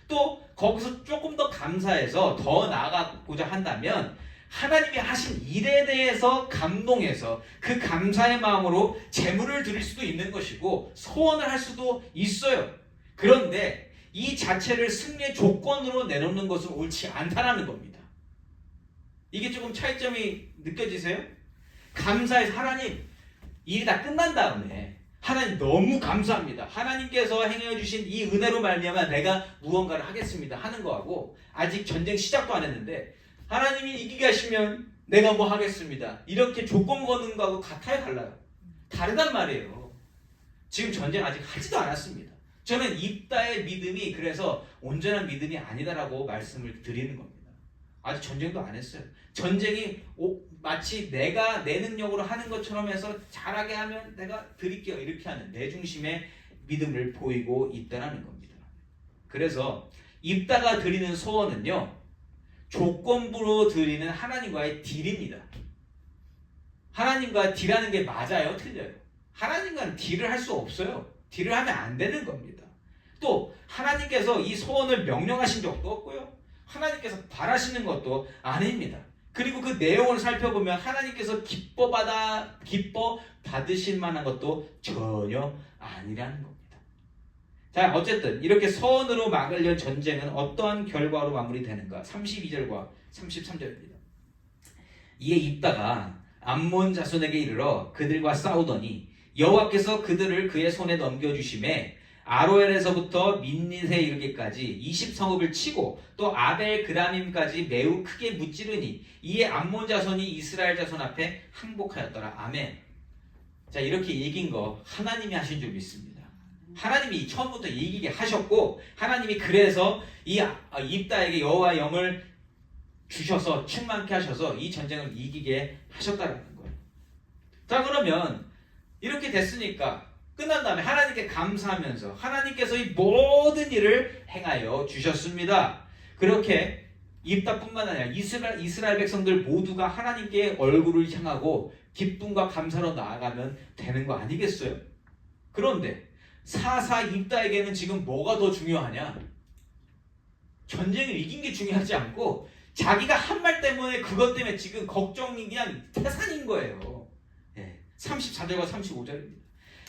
또 거기서 조금 더 감사해서 더 나아가고자 한다면 하나님이 하신 일에 대해서 감동해서 그 감사의 마음으로 제물을 드릴 수도 있는 것이고 소원을 할 수도 있어요. 그런데 이 자체를 승리의 조건으로 내놓는 것은 옳지 않다라는 겁니다. 이게 조금 차이점이 느껴지세요? 감사해서 하나님 일이 다 끝난 다음에 하나님 너무 감사합니다. 하나님께서 행해 주신 이 은혜로 말미암아 내가 무언가를 하겠습니다 하는 거하고 아직 전쟁 시작도 안 했는데 하나님이 이기게 하시면 내가 뭐 하겠습니다. 이렇게 조건 거는 거하고 같아요, 달라요? 다르단 말이에요. 지금 전쟁 아직 하지도 않았습니다. 저는 입다의 믿음이 그래서 온전한 믿음이 아니다라고 말씀을 드리는 겁니다. 아직 전쟁도 안 했어요. 전쟁이 마치 내가 내 능력으로 하는 것처럼 해서 잘하게 하면 내가 드릴게요 이렇게 하는 내 중심의 믿음을 보이고 있다는 겁니다. 그래서 입다가 드리는 소원은요 조건부로 드리는 하나님과의 딜입니다. 하나님과 딜하는 게 맞아요? 틀려요? 하나님과는 딜을 할 수 없어요. 딜을 하면 안 되는 겁니다. 또 하나님께서 이 소원을 명령하신 적도 없고요. 하나님께서 바라시는 것도 아닙니다. 그리고 그 내용을 살펴보면 하나님께서 기뻐 받으실 만한 것도 전혀 아니라는 겁니다. 자, 어쨌든 이렇게 소원으로 막으려는 전쟁은 어떠한 결과로 마무리되는가? 32절과 33절입니다. 이에 입다가 암몬 자손에게 이르러 그들과 싸우더니 여호와께서 그들을 그의 손에 넘겨주심에 아로엘에서부터 민닛에 이르기까지 20성읍을 치고 또 아벨 그라밈까지 매우 크게 무찌르니 이에 암몬 자손이 이스라엘 자손 앞에 항복하였더라. 아멘. 자, 이렇게 이긴 거 하나님이 하신 줄 믿습니다. 하나님이 처음부터 이기게 하셨고 하나님이 그래서 이 입다에게 여호와의 영을 주셔서 충만케 하셔서 이 전쟁을 이기게 하셨다는 거예요. 자, 그러면 이렇게 됐으니까 끝난 다음에 하나님께 감사하면서 하나님께서 이 모든 일을 행하여 주셨습니다. 그렇게 입다뿐만 아니라 이스라엘 백성들 모두가 하나님께 얼굴을 향하고 기쁨과 감사로 나아가면 되는 거 아니겠어요? 그런데 사사 입다에게는 지금 뭐가 더 중요하냐? 전쟁을 이긴 게 중요하지 않고 자기가 한 말 때문에 그것 때문에 지금 걱정이 그냥 태산인 거예요. 34절과 35절입니다.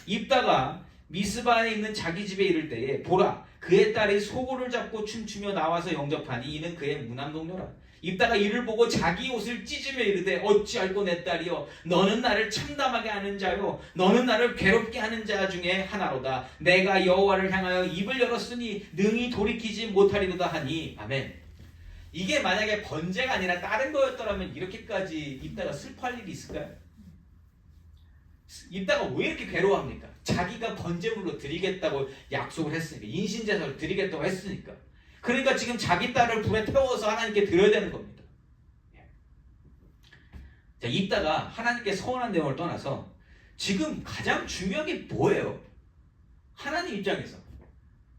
입다가 미스바에 있는 자기 집에 이를 때에 보라 그의 딸이 소고를 잡고 춤추며 나와서 영접하니 이는 그의 무남동료라. 입다가 이를 보고 자기 옷을 찢으며 이르되 어찌할꼬 내 딸이여 너는 나를 참담하게 하는 자요 너는 나를 괴롭게 하는 자 중에 하나로다. 내가 여호와를 향하여 입을 열었으니 능히 돌이키지 못하리로다 하니. 아멘. 이게 만약에 번제가 아니라 다른 거였더라면 이렇게까지 입다가 슬퍼할 일이 있을까요? 입다가 왜 이렇게 괴로워합니까? 자기가 번제물로 드리겠다고 약속을 했으니까, 인신제사를 드리겠다고 했으니까. 그러니까 지금 자기 딸을 불에 태워서 하나님께 드려야 되는 겁니다. 자, 입다가 하나님께 서원한 내용을 떠나서 지금 가장 중요한 게 뭐예요? 하나님 입장에서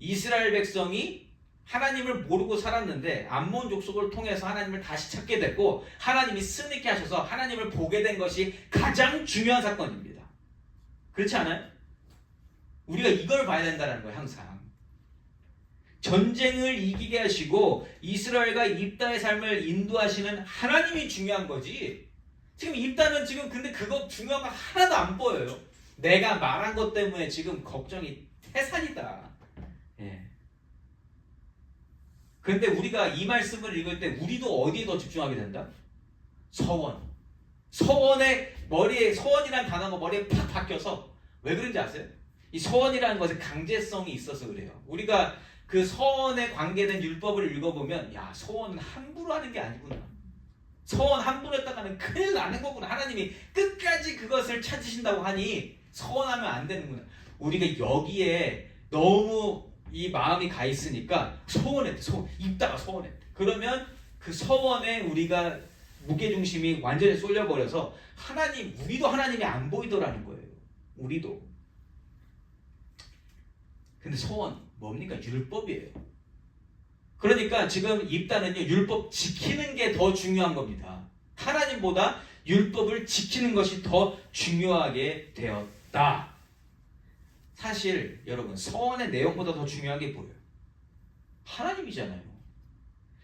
이스라엘 백성이 하나님을 모르고 살았는데 암몬 족속을 통해서 하나님을 다시 찾게 됐고 하나님이 승리케 하셔서 하나님을 보게 된 것이 가장 중요한 사건입니다. 그렇지 않아요? 우리가 이걸 봐야 된다는 거예요. 항상 전쟁을 이기게 하시고 이스라엘과 입다의 삶을 인도하시는 하나님이 중요한 거지. 지금 입다는 지금 근데 그거 중요한 거 하나도 안 보여요. 내가 말한 것 때문에 지금 걱정이 태산이다. 그런데 우리가 이 말씀을 읽을 때 우리도 어디에 더 집중하게 된다? 서원. 서원의 머리에 서원이라는 단어가 머리에 팍 박혀서 왜 그런지 아세요? 이 서원이라는 것에 강제성이 있어서 그래요. 우리가 그 서원에 관계된 율법을 읽어보면 야 서원은 함부로 하는 게 아니구나. 서원 함부로 했다가는 큰일 나는 거구나. 하나님이 끝까지 그것을 찾으신다고 하니 서원하면 안 되는구나. 우리가 여기에 너무 이 마음이 가 있으니까 서원했대. 입다가 서원했대. 그러면 그 서원에 우리가 무게중심이 완전히 쏠려버려서 우리도 하나님이 안 보이더라는 거예요. 우리도. 근데 서원 뭡니까? 율법이에요. 그러니까 지금 입다는요 율법 지키는 게 더 중요한 겁니다. 하나님보다 율법을 지키는 것이 더 중요하게 되었다. 사실 여러분 서원의 내용보다 더 중요한 게 뭐예요? 하나님이잖아요.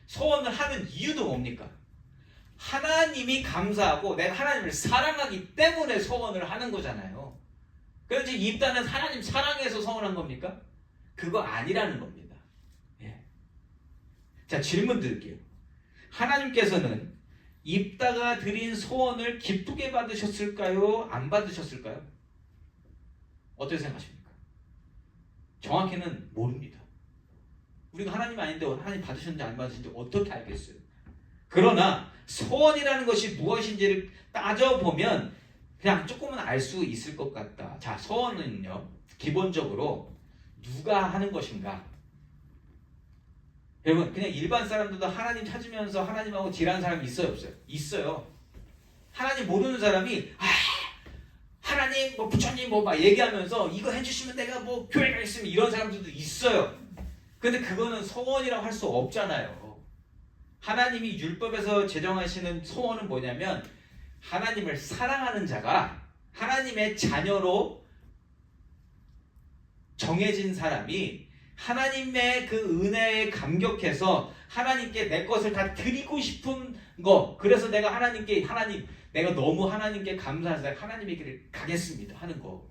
서원을 하는 이유도 뭡니까? 하나님이 감사하고 내가 하나님을 사랑하기 때문에 서원을 하는 거잖아요. 그런지 입다는 하나님 사랑해서 서원한 겁니까? 그거 아니라는 겁니다. 예. 자, 질문 드릴게요. 하나님께서는 입다가 드린 소원을 기쁘게 받으셨을까요? 안 받으셨을까요? 어떻게 생각하십니까? 정확히는 모릅니다. 우리가 하나님 아닌데 하나님 받으셨는지 안 받으셨는지 어떻게 알겠어요? 그러나 소원이라는 것이 무엇인지를 따져보면 그냥 조금은 알 수 있을 것 같다. 자, 소원은요, 기본적으로 누가 하는 것인가? 여러분, 그냥 일반 사람들도 하나님 찾으면서 하나님하고 딜하는 사람이 있어요, 없어요? 있어요. 하나님 모르는 사람이 하나님, 부처님 막 얘기하면서 이거 해주시면 내가 교회 가겠습니다. 이런 사람들도 있어요. 근데 그거는 소원이라고 할 수 없잖아요. 하나님이 율법에서 제정하시는 소원은 뭐냐면 하나님을 사랑하는 자가 하나님의 자녀로 정해진 사람이 하나님의 그 은혜에 감격해서 하나님께 내 것을 다 드리고 싶은 거, 그래서 내가 하나님께 내가 너무 하나님께 감사해서 하나님의 길을 가겠습니다 하는 거.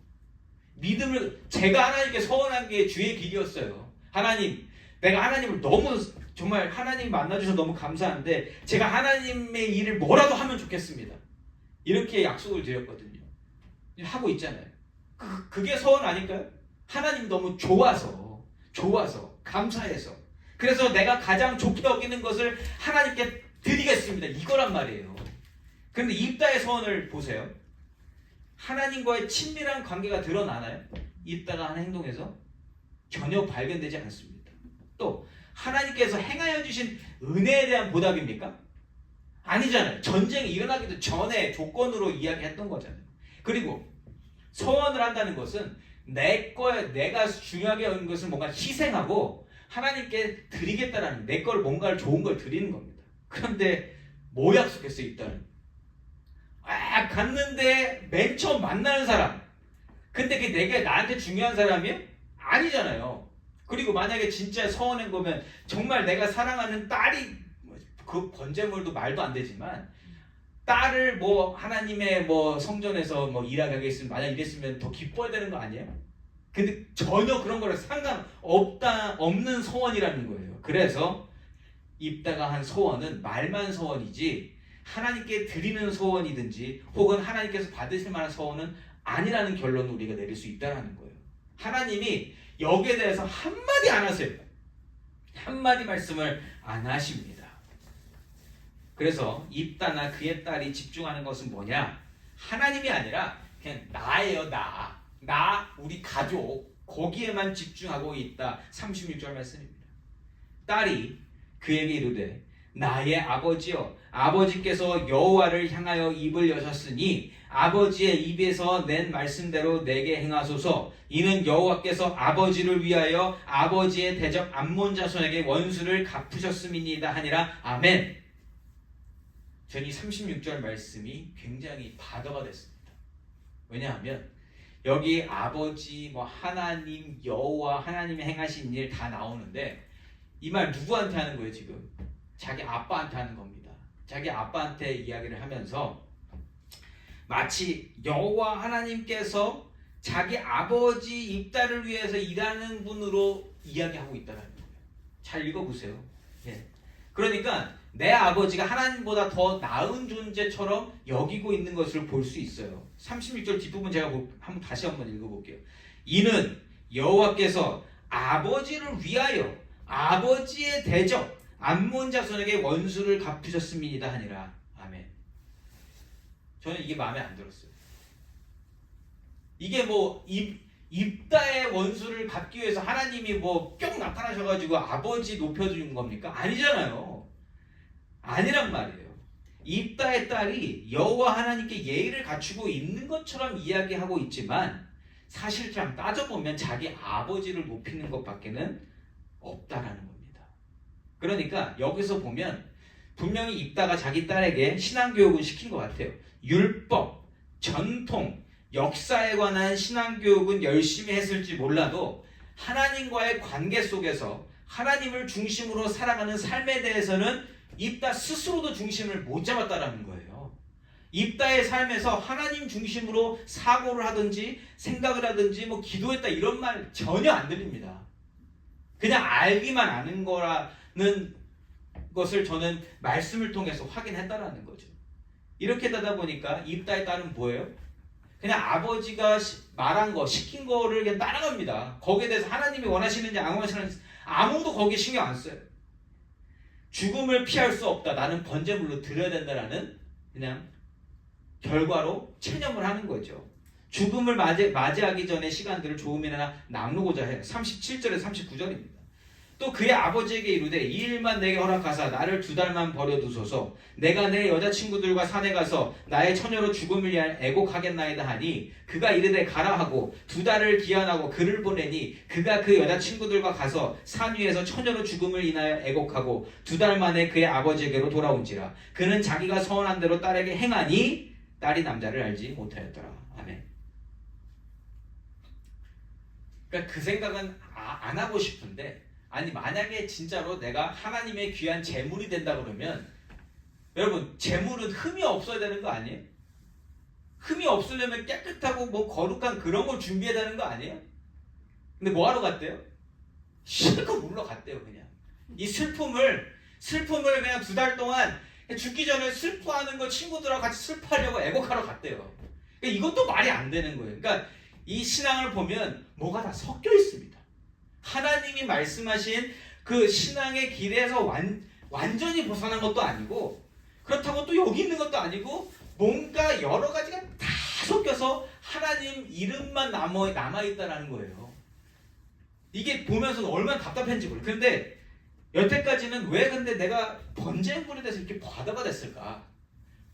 믿음을 제가 하나님께 서원한 게 주의 길이었어요. 하나님, 내가 하나님을 너무 정말 하나님 만나주셔서 너무 감사한데 제가 하나님의 일을 뭐라도 하면 좋겠습니다. 이렇게 약속을 드렸거든요. 하고 있잖아요. 그게 서원 아닐까요? 하나님 너무 좋아서 감사해서 그래서 내가 가장 좋게 여기는 것을 하나님께 드리겠습니다. 이거란 말이에요. 그런데 입다의 서원을 보세요. 하나님과의 친밀한 관계가 드러나나요? 입다가 하는 행동에서 전혀 발견되지 않습니다. 또 하나님께서 행하여 주신 은혜에 대한 보답입니까? 아니잖아요. 전쟁이 일어나기도 전에 조건으로 이야기했던 거잖아요. 그리고 서원을 한다는 것은 내가 중요하게 여기는 것을 뭔가 희생하고 하나님께 드리겠다라는, 내 걸 뭔가를 좋은 걸 드리는 겁니다. 그런데 뭐 약속했어요? 일단 갔는데 맨 처음 만나는 사람, 근데 그게 내가 나한테 중요한 사람이에요? 아니잖아요. 그리고 만약에 진짜 서원한 거면 정말 내가 사랑하는 딸이, 그 번제물도 말도 안 되지만 딸을 하나님의 성전에서 일하게 하겠으면, 만약 이랬으면 더 기뻐야 되는 거 아니에요? 근데 전혀 그런 거랑 없는 소원이라는 거예요. 그래서 입다가 한 소원은 말만 소원이지 하나님께 드리는 소원이든지 혹은 하나님께서 받으실 만한 소원은 아니라는 결론을 우리가 내릴 수 있다는 거예요. 하나님이 여기에 대해서 한마디 안 하세요. 한마디 말씀을 안 하십니다. 그래서 입다나 그의 딸이 집중하는 것은 뭐냐? 하나님이 아니라 그냥 나예요. 나, 우리 가족, 거기에만 집중하고 있다. 36절 말씀입니다. 딸이 그에게 이르되 나의 아버지여, 아버지께서 여호와를 향하여 입을 여셨으니 아버지의 입에서 낸 말씀대로 내게 행하소서. 이는 여호와께서 아버지를 위하여 아버지의 대적 암몬 자손에게 원수를 갚으셨음이니이다 하니라. 아멘. 저는 이 36절 말씀이 굉장히 바더가 됐습니다. 왜냐하면 여기 아버지, 하나님, 여호와, 하나님이 행하신 일 다 나오는데 이 말 누구한테 하는 거예요 지금? 자기 아빠한테 하는 겁니다. 자기 아빠한테 이야기를 하면서 마치 여호와 하나님께서 자기 아버지 입다를 위해서 일하는 분으로 이야기하고 있다는 거예요. 잘 읽어보세요. 예. 그러니까 내 아버지가 하나님보다 더 나은 존재처럼 여기고 있는 것을 볼 수 있어요. 36절 뒷부분 제가 다시 한번 읽어볼게요. 이는 여호와께서 아버지를 위하여 아버지의 대적 암몬 자손에게 원수를 갚으셨음이니이다 하니라. 아멘. 저는 이게 마음에 안 들었어요. 이게 입다의 원수를 갚기 위해서 하나님이 뿅 나타나셔가지고 아버지 높여준 겁니까? 아니잖아요. 아니란 말이에요. 입다의 딸이 여호와 하나님께 예의를 갖추고 있는 것처럼 이야기하고 있지만 사실상 따져보면 자기 아버지를 높이는 것밖에는 없다라는 겁니다. 그러니까 여기서 보면 분명히 입다가 자기 딸에게 신앙교육을 시킨 것 같아요. 율법, 전통, 역사에 관한 신앙교육은 열심히 했을지 몰라도 하나님과의 관계 속에서 하나님을 중심으로 살아가는 삶에 대해서는 입다 스스로도 중심을 못 잡았다라는 거예요. 입다의 삶에서 하나님 중심으로 사고를 하든지 생각을 하든지 뭐 기도했다 이런 말 전혀 안 들립니다. 그냥 알기만 아는 거라는 것을 저는 말씀을 통해서 확인했다라는 거죠. 이렇게 되다 보니까 입다의 딸은 뭐예요? 그냥 아버지가 말한 거, 시킨 거를 그냥 따라갑니다. 거기에 대해서 하나님이 원하시는지 안 원하시는지 아무도 거기에 신경 안 써요. 죽음을 피할 수 없다. 나는 번제물로 드려야 된다라는 그냥 결과로 체념을 하는 거죠. 죽음을 맞이하기 전의 시간들을 조금이나 나누고자 해요. 37절에서 39절입니다. 또 그의 아버지에게 이르되 이 일만 내게 허락하사 나를 2달만 버려두소서. 내가 내 여자친구들과 산에 가서 나의 처녀로 죽음을 위하여 애곡하겠나이다 하니 그가 이르되 가라 하고 2달을 기한하고 그를 보내니 그가 그 여자친구들과 가서 산 위에서 처녀로 죽음을 인하여 애곡하고 2달 만에 그의 아버지에게로 돌아온지라. 그는 자기가 서원한 대로 딸에게 행하니 딸이 남자를 알지 못하였더라. 아멘. 그러니까 그 생각은 안 하고 싶은데, 아니 만약에 진짜로 내가 하나님의 귀한 재물이 된다 그러면 여러분 재물은 흠이 없어야 되는 거 아니에요? 흠이 없으려면 깨끗하고 뭐 거룩한 그런 걸 준비해야 되는 거 아니에요? 근데 뭐 하러 갔대요? 실컷 물러갔대요. 그냥 이 슬픔을 그냥 2달 동안 죽기 전에 슬퍼하는 거 친구들하고 같이 슬퍼하려고 애곡하러 갔대요. 그러니까 이것도 말이 안 되는 거예요. 그러니까 이 신앙을 보면 뭐가 다 섞여 있습니다. 하나님이 말씀하신 그 신앙의 길에서 완전히 벗어난 것도 아니고, 그렇다고 또 여기 있는 것도 아니고, 뭔가 여러 가지가 다 섞여서 하나님 이름만 남아있다라는 거예요. 이게 보면서 얼마나 답답한지 몰라요. 그런데 여태까지는 왜 근데 내가 번제물에 대해서 이렇게 과다가 됐을까?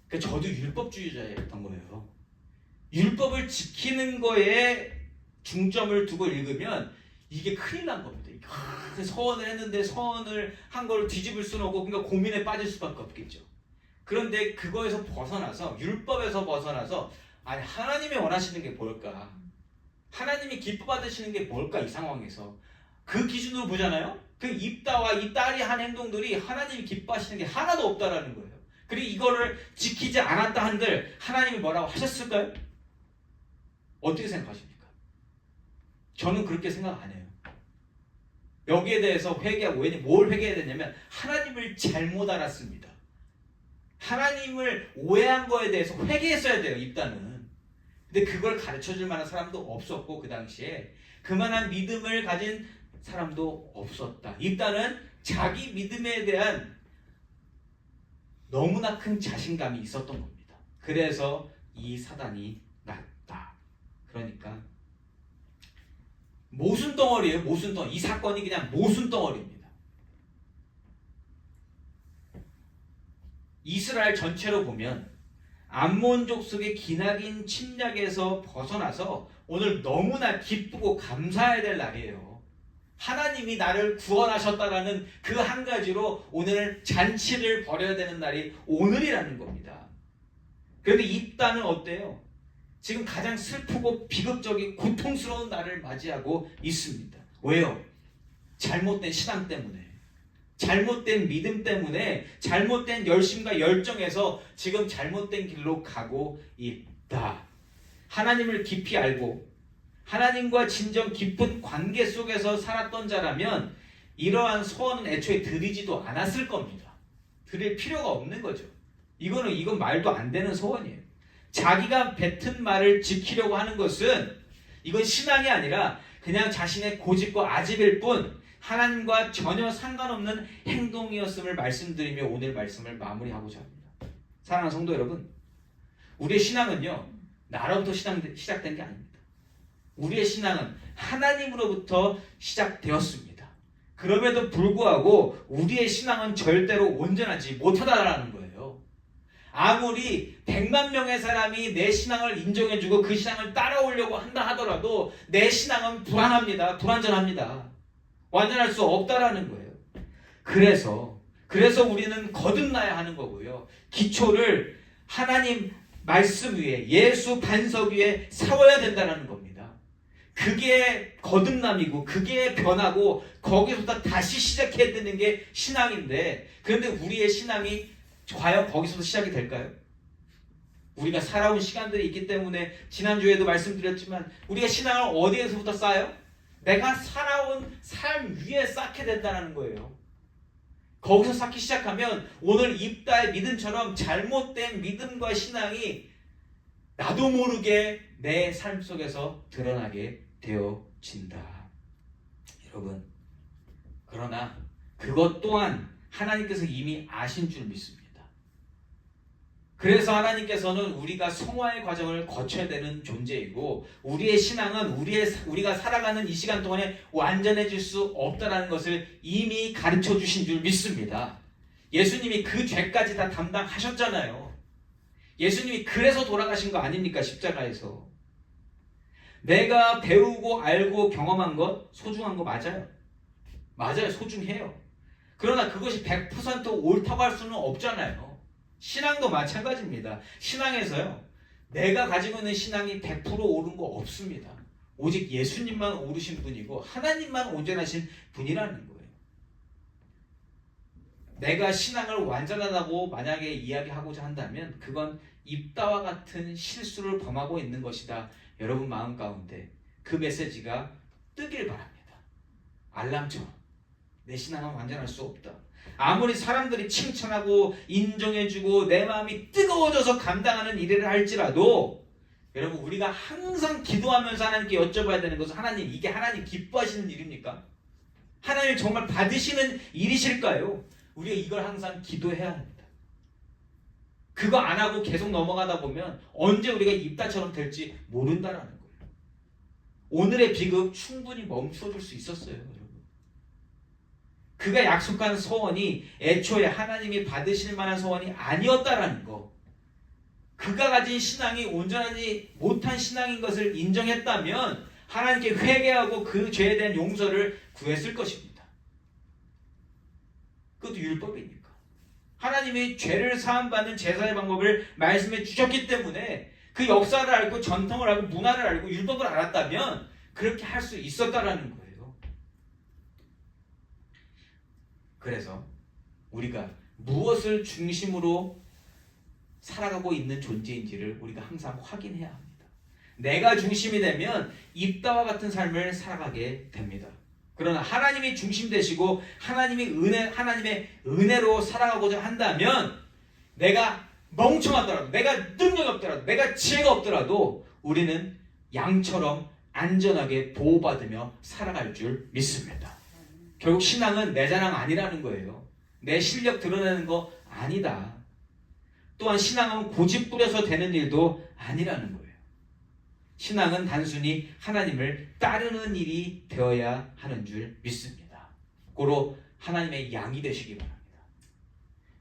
그러니까 저도 율법주의자였던 거예요. 율법을 지키는 거에 중점을 두고 읽으면 이게 큰일 난 겁니다. 서원을 했는데 서원을 한 걸 뒤집을 수는 없고, 그러니까 고민에 빠질 수밖에 없겠죠. 그런데 그거에서 벗어나서, 율법에서 벗어나서, 아니 하나님이 원하시는 게 뭘까? 하나님이 기뻐 받으시는 게 뭘까? 이 상황에서 그 기준으로 보잖아요. 그 입다와 이 딸이 한 행동들이 하나님이 기뻐하시는 게 하나도 없다라는 거예요. 그리고 이거를 지키지 않았다 한들 하나님이 뭐라고 하셨을까요? 어떻게 생각하십니까? 저는 그렇게 생각 안 해요. 여기에 대해서 회개하고, 뭘 회개해야 되냐면 하나님을 잘못 알았습니다. 하나님을 오해한 거에 대해서 회개했어야 돼요. 입다는. 근데 그걸 가르쳐줄 만한 사람도 없었고, 그 당시에 그만한 믿음을 가진 사람도 없었다. 입다는 자기 믿음에 대한 너무나 큰 자신감이 있었던 겁니다. 그래서 이 사단이 났다. 그러니까 모순덩어리예요. 모순덩어리. 이 사건이 그냥 모순덩어리입니다. 이스라엘 전체로 보면 암몬족 속의 기나긴 침략에서 벗어나서 오늘 너무나 기쁘고 감사해야 될 날이에요. 하나님이 나를 구원하셨다라는 그 한 가지로 오늘 잔치를 벌여야 되는 날이 오늘이라는 겁니다. 그런데 입다는 어때요? 지금 가장 슬프고 비극적인 고통스러운 날을 맞이하고 있습니다. 왜요? 잘못된 신앙 때문에, 잘못된 믿음 때문에, 잘못된 열심과 열정에서 지금 잘못된 길로 가고 있다. 하나님을 깊이 알고 하나님과 진정 깊은 관계 속에서 살았던 자라면 이러한 소원은 애초에 드리지도 않았을 겁니다. 드릴 필요가 없는 거죠. 이건 말도 안 되는 소원이에요. 자기가 뱉은 말을 지키려고 하는 것은 이건 신앙이 아니라 그냥 자신의 고집과 아집일 뿐 하나님과 전혀 상관없는 행동이었음을 말씀드리며 오늘 말씀을 마무리하고자 합니다. 사랑하는 성도 여러분, 우리의 신앙은요 나로부터 시작된 게 아닙니다. 우리의 신앙은 하나님으로부터 시작되었습니다. 그럼에도 불구하고 우리의 신앙은 절대로 온전하지 못하다라는 거예요. 아무리 100만 명의 사람이 내 신앙을 인정해주고 그 신앙을 따라오려고 한다 하더라도 내 신앙은 불안합니다. 불완전합니다. 완전할 수 없다라는 거예요. 그래서 우리는 거듭나야 하는 거고요. 기초를 하나님 말씀 위에, 예수 반석 위에 세워야 된다는 겁니다. 그게 거듭남이고 그게 변하고 거기서부터 다시 시작해야 되는 게 신앙인데, 그런데 우리의 신앙이 과연 거기서부터 시작이 될까요? 우리가 살아온 시간들이 있기 때문에 지난주에도 말씀드렸지만 우리가 신앙을 어디에서부터 쌓아요? 내가 살아온 삶 위에 쌓게 된다는 거예요. 거기서 쌓기 시작하면 오늘 입다의 믿음처럼 잘못된 믿음과 신앙이 나도 모르게 내 삶 속에서 드러나게 되어진다. 여러분, 그러나 그것 또한 하나님께서 이미 아신 줄 믿습니다. 그래서 하나님께서는 우리가 성화의 과정을 거쳐야 되는 존재이고, 우리의 신앙은 우리가 살아가는 이 시간 동안에 완전해질 수 없다는 것을 이미 가르쳐 주신 줄 믿습니다. 예수님이 그 죄까지 다 담당하셨잖아요. 예수님이 그래서 돌아가신 거 아닙니까? 십자가에서. 내가 배우고 알고 경험한 것 소중한 거 맞아요. 맞아요. 소중해요. 그러나 그것이 100% 옳다고 할 수는 없잖아요. 신앙도 마찬가지입니다. 신앙에서요, 내가 가지고 있는 신앙이 100% 옳은 거 없습니다. 오직 예수님만 옳으신 분이고 하나님만 온전하신 분이라는 거예요. 내가 신앙을 완전하다고 만약에 이야기하고자 한다면 그건 입다와 같은 실수를 범하고 있는 것이다. 여러분 마음 가운데 그 메시지가 뜨길 바랍니다. 알람처럼 내 신앙은 완전할 수 없다. 아무리 사람들이 칭찬하고 인정해주고 내 마음이 뜨거워져서 감당하는 일을 할지라도, 여러분 우리가 항상 기도하면서 하나님께 여쭤봐야 되는 것은, 하나님, 이게 하나님 기뻐하시는 일입니까? 하나님 정말 받으시는 일이실까요? 우리가 이걸 항상 기도해야 합니다. 그거 안 하고 계속 넘어가다 보면 언제 우리가 입다처럼 될지 모른다는 거예요. 오늘의 비극 충분히 멈춰줄 수 있었어요, 여러분. 그가 약속한 소원이 애초에 하나님이 받으실 만한 소원이 아니었다라는 거, 그가 가진 신앙이 온전하지 못한 신앙인 것을 인정했다면 하나님께 회개하고 그 죄에 대한 용서를 구했을 것입니다. 그것도 율법이니까. 하나님이 죄를 사함받는 제사의 방법을 말씀해 주셨기 때문에 그 역사를 알고 전통을 알고 문화를 알고 율법을 알았다면 그렇게 할 수 있었다라는 거예요. 그래서 우리가 무엇을 중심으로 살아가고 있는 존재인지를 우리가 항상 확인해야 합니다. 내가 중심이 되면 입다와 같은 삶을 살아가게 됩니다. 그러나 하나님이 중심 되시고 하나님의 은혜로 살아가고자 한다면, 내가 멍청하더라도, 내가 능력이 없더라도, 내가 지혜가 없더라도 우리는 양처럼 안전하게 보호받으며 살아갈 줄 믿습니다. 결국 신앙은 내 자랑 아니라는 거예요. 내 실력 드러내는 거 아니다. 또한 신앙은 고집 부려서 되는 일도 아니라는 거예요. 신앙은 단순히 하나님을 따르는 일이 되어야 하는 줄 믿습니다. 고로 하나님의 양이 되시기 바랍니다.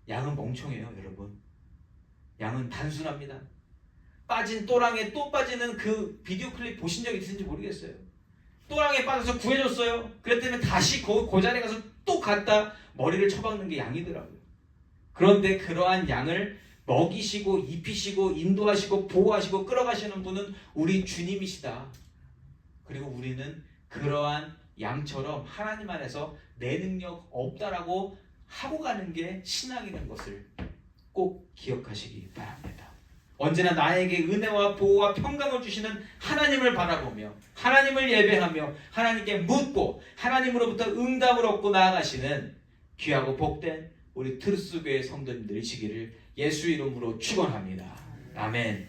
양은 멍청해요, 여러분. 양은 단순합니다. 빠진 또랑에 또 빠지는 그 비디오 클립 보신 적 있으신지 모르겠어요. 또랑에 빠져서 구해줬어요. 그랬더니 다시 그 자리에 가서 또 갔다 머리를 쳐박는 게 양이더라고요. 그런데 그러한 양을 먹이시고 입히시고 인도하시고 보호하시고 끌어가시는 분은 우리 주님이시다. 그리고 우리는 그러한 양처럼 하나님 안에서 내 능력 없다라고 하고 가는 게 신앙이라는 것을 꼭 기억하시기 바랍니다. 언제나 나에게 은혜와 보호와 평강을 주시는 하나님을 바라보며 하나님을 예배하며 하나님께 묻고 하나님으로부터 응답을 얻고 나아가시는 귀하고 복된 우리 트루스교회 성도님들이시기를 예수 이름으로 축원합니다. 아멘.